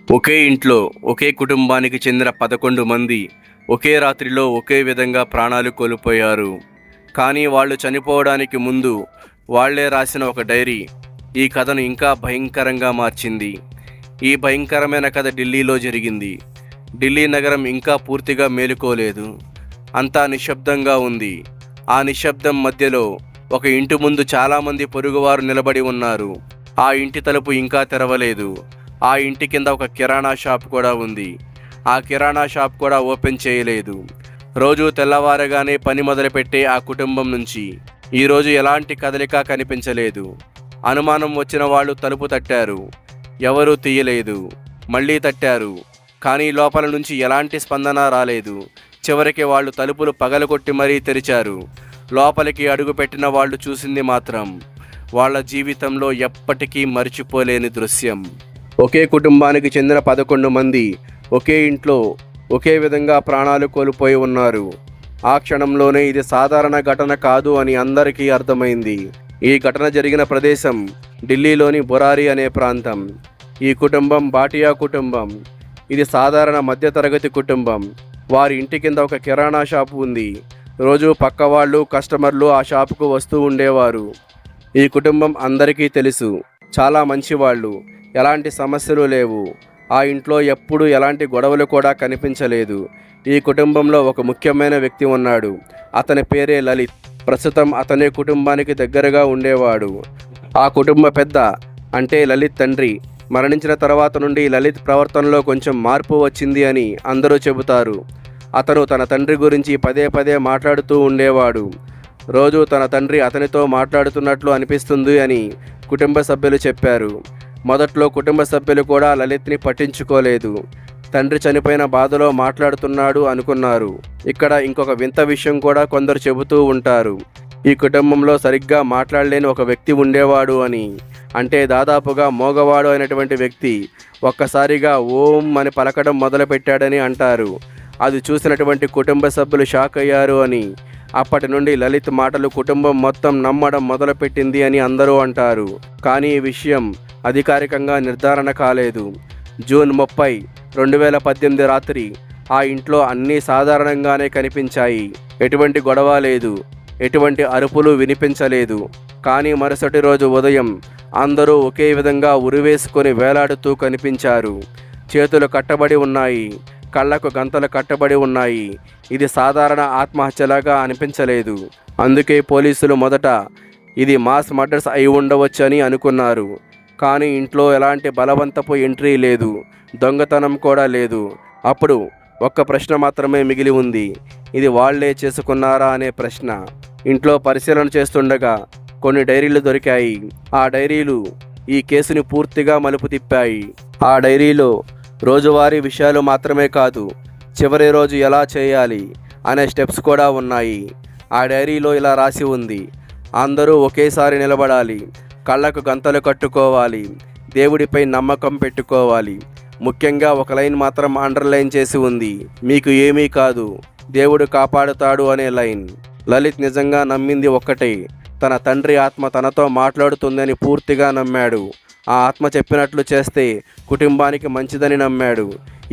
ఒకే ఇంట్లో ఒకే కుటుంబానికి చెందిన 11 మంది ఒకే రాత్రిలో ఒకే విధంగా ప్రాణాలు కోల్పోయారు. కానీ వాళ్ళు చనిపోవడానికి ముందు వాళ్లే రాసిన ఒక డైరీ ఈ కథను ఇంకా భయంకరంగా మార్చింది. ఈ భయంకరమైన కథ ఢిల్లీలో జరిగింది. ఢిల్లీ నగరం ఇంకా పూర్తిగా మేలుకోలేదు. అంతా నిశ్శబ్దంగా ఉంది. ఆ నిశ్శబ్దం మధ్యలో ఒక ఇంటి ముందు చాలామంది పొరుగువారు నిలబడి ఉన్నారు. ఆ ఇంటి తలుపు ఇంకా తెరవలేదు. ఆ ఇంటి కింద ఒక కిరాణా షాప్ కూడా ఉంది. ఆ కిరాణా షాప్ కూడా ఓపెన్ చేయలేదు. రోజు తెల్లవారగానే పని మొదలుపెట్టే ఆ కుటుంబం నుంచి ఈరోజు ఎలాంటి కదలిక కనిపించలేదు. అనుమానం వచ్చిన వాళ్ళు తలుపు తట్టారు. ఎవరూ తీయలేదు. మళ్ళీ తట్టారు. కానీ లోపల నుంచి ఎలాంటి స్పందన రాలేదు. చివరికి వాళ్ళు తలుపులు పగలగొట్టి మరీ తెరిచారు. లోపలికి అడుగుపెట్టిన వాళ్ళు చూసింది మాత్రం వాళ్ళ జీవితంలో ఎప్పటికీ మర్చిపోలేని దృశ్యం. ఒకే కుటుంబానికి చెందిన 11 మంది ఒకే ఇంట్లో ఒకే విధంగా ప్రాణాలు కోల్పోయి ఉన్నారు. ఆ క్షణంలోనే ఇది సాధారణ ఘటన కాదు అని అందరికీ అర్థమైంది. ఈ ఘటన జరిగిన ప్రదేశం ఢిల్లీలోని బొరారి అనే ప్రాంతం. ఈ కుటుంబం భాటియా కుటుంబం. ఇది సాధారణ మధ్యతరగతి కుటుంబం. వారి ఇంటి కింద ఒక కిరాణా షాపు ఉంది. రోజు పక్క వాళ్ళు కస్టమర్లు ఆ షాపుకు వస్తూ ఉండేవారు. ఈ కుటుంబం అందరికీ తెలుసు. చాలా మంచివాళ్ళు. ఎలాంటి సమస్యలు లేవు. ఆ ఇంట్లో ఎప్పుడూ ఎలాంటి గొడవలు కూడా కనిపించలేదు. ఈ కుటుంబంలో ఒక ముఖ్యమైన వ్యక్తి ఉన్నాడు. అతని పేరే లలిత్. ప్రస్తుతం అతనే కుటుంబానికి దగ్గరగా ఉండేవాడు. ఆ కుటుంబ పెద్ద అంటే లలిత్ తండ్రి మరణించిన తర్వాత నుండి లలిత్ ప్రవర్తనలో కొంచెం మార్పు వచ్చింది అని అందరూ చెబుతారు. అతను తన తండ్రి గురించి పదే పదే మాట్లాడుతూ ఉండేవాడు. రోజు తన తండ్రి అతనితో మాట్లాడుతున్నట్లు అనిపిస్తుంది అని కుటుంబ సభ్యులు చెప్పారు. మొదట్లో కుటుంబ సభ్యులు కూడా లలిత్ని పట్టించుకోలేదు. తండ్రి చనిపోయిన బాధలో మాట్లాడుతున్నాడు అనుకున్నారు. ఇక్కడ ఇంకొక వింత విషయం కూడా కొందరు చెబుతూ ఉంటారు. ఈ కుటుంబంలో సరిగ్గా మాట్లాడలేని ఒక వ్యక్తి ఉండేవాడు అని. అంటే దాదాపుగా మోగవాడు అయినటువంటి వ్యక్తి ఒక్కసారిగా ఓం అని పలకడం మొదలుపెట్టాడని అంటారు. అది చూసినటువంటి కుటుంబ సభ్యులు షాక్ అయ్యారు అని. అప్పటి నుండి లలిత్ మాటలు కుటుంబం మొత్తం నమ్మడం మొదలుపెట్టింది అని అందరూ అంటారు. కానీ ఈ విషయం అధికారికంగా నిర్ధారణ కాలేదు. జూన్ 30, 2018 రాత్రి ఆ ఇంట్లో అన్నీ సాధారణంగానే కనిపించాయి. ఎటువంటి గొడవ లేదు. ఎటువంటి అరుపులు వినిపించలేదు. కానీ మరుసటి రోజు ఉదయం అందరూ ఒకే విధంగా ఉరివేసుకొని వేలాడుతూ కనిపించారు. చేతులు కట్టబడి ఉన్నాయి. కళ్ళకు గంతలు కట్టబడి ఉన్నాయి. ఇది సాధారణ ఆత్మహత్యలాగా అనిపించలేదు. అందుకే పోలీసులు మొదట ఇది మాస్ మర్డర్స్ అయి ఉండవచ్చని అనుకున్నారు. కానీ ఇంట్లో ఎలాంటి బలవంతపు ఎంట్రీ లేదు. దొంగతనం కూడా లేదు. అప్పుడు ఒక్క ప్రశ్న మాత్రమే మిగిలి ఉంది. ఇది వాళ్లే చేసుకున్నారా అనే ప్రశ్న. ఇంట్లో పరిశీలన చేస్తుండగా కొన్ని డైరీలు దొరికాయి. ఆ డైరీలు ఈ కేసుని పూర్తిగా మలుపు తిప్పాయి. ఆ డైరీలో రోజువారీ విషయాలు మాత్రమే కాదు, చివరి రోజు ఎలా చేయాలి అనే స్టెప్స్ కూడా ఉన్నాయి. ఆ డైరీలో ఇలా రాసి ఉంది: అందరూ ఒకేసారి నిలబడాలి, కళ్ళకు గంతలు కట్టుకోవాలి, దేవుడిపై నమ్మకం పెట్టుకోవాలి. ముఖ్యంగా ఒక లైన్ మాత్రం అండర్లైన్ చేసి ఉంది: మీకు ఏమీ కాదు, దేవుడు కాపాడుతాడు అనే లైన్. లలిత్ నిజంగా నమ్మింది ఒక్కటే, తన తండ్రి ఆత్మ తనతో మాట్లాడుతుందని పూర్తిగా నమ్మాడు. ఆ ఆత్మ చెప్పినట్లు చేస్తే కుటుంబానికి మంచిదని నమ్మాడు.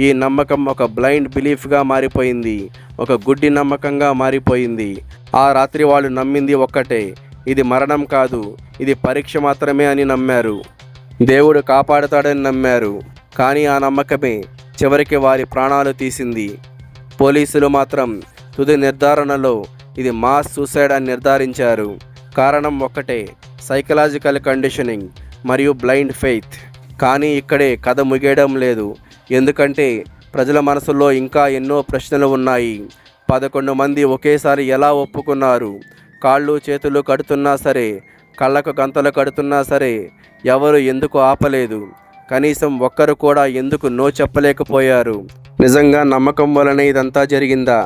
ఈ నమ్మకం ఒక బ్లైండ్ బిలీఫ్గా మారిపోయింది. ఒక గుడ్డి నమ్మకంగా మారిపోయింది. ఆ రాత్రి వాళ్ళు నమ్మింది ఒక్కటే: ఇది మరణం కాదు, ఇది పరీక్ష మాత్రమే అని నమ్మారు. దేవుడు కాపాడుతాడని నమ్మారు. కానీ ఆ నమ్మకమే చివరికి వారి ప్రాణాలు తీసింది. పోలీసులు మాత్రం తుది నిర్ధారణలో ఇది మాస్ సూసైడ్ అని నిర్ధారించారు. కారణం ఒక్కటే: సైకలాజికల్ కండిషనింగ్ మరియు బ్లైండ్ ఫెయిత్. కానీ ఇక్కడే కథ ముగియడం లేదు. ఎందుకంటే ప్రజల మనసుల్లో ఇంకా ఎన్నో ప్రశ్నలు ఉన్నాయి. 11 మంది ఒకేసారి ఎలా ఒప్పుకున్నారు? కాళ్ళు చేతులు కడుతున్నా సరే, కళ్ళకు గంతలు కడుతున్నా సరే ఎవరు ఎందుకు ఆపలేదు? కనీసం ఒక్కరు కూడా ఎందుకు నో చెప్పలేకపోయారు? నిజంగా నమ్మకం వలనే ఇదంతా జరిగిందా,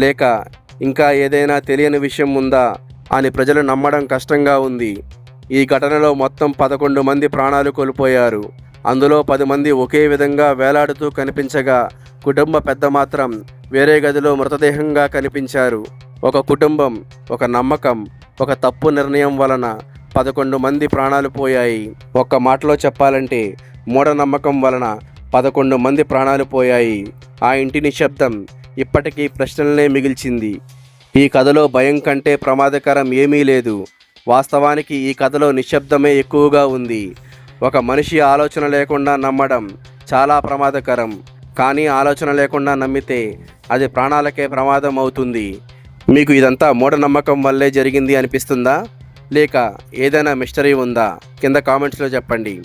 లేక ఇంకా ఏదైనా తెలియని విషయం ఉందా అని ప్రజలు నమ్మడం కష్టంగా ఉంది. ఈ ఘటనలో మొత్తం 11 మంది ప్రాణాలు కోల్పోయారు. అందులో 10 మంది ఒకే విధంగా వేలాడుతూ కనిపించగా కుటుంబ పెద్ద మాత్రం వేరే గదిలో మృతదేహంగా కనిపించారు. ఒక కుటుంబం, ఒక నమ్మకం, ఒక తప్పు నిర్ణయం వలన 11 మంది ప్రాణాలు పోయాయి. ఒక్క మాటలో చెప్పాలంటే మూఢనమ్మకం వలన 11 మంది ప్రాణాలు పోయాయి. ఆ ఇంటి నిశ్శబ్దం ఇప్పటికీ ప్రశ్నలనే మిగిల్చింది. ఈ కథలో భయం కంటే ప్రమాదకరం ఏమీ లేదు. వాస్తవానికి ఈ కథలో నిశ్శబ్దమే ఎక్కువగా ఉంది. ఒక మనిషి ఆలోచన లేకుండా నమ్మడం చాలా ప్రమాదకరం. కానీ ఆలోచన లేకుండా నమ్మితే అది ప్రాణాలకే ప్రమాదం అవుతుంది. మీకు ఇదంతా మూఢనమ్మకం వల్లే జరిగింది అనిపిస్తుందా? లేక ఏదైనా మిస్టరీ ఉందా? కింద కామెంట్స్లో చెప్పండి.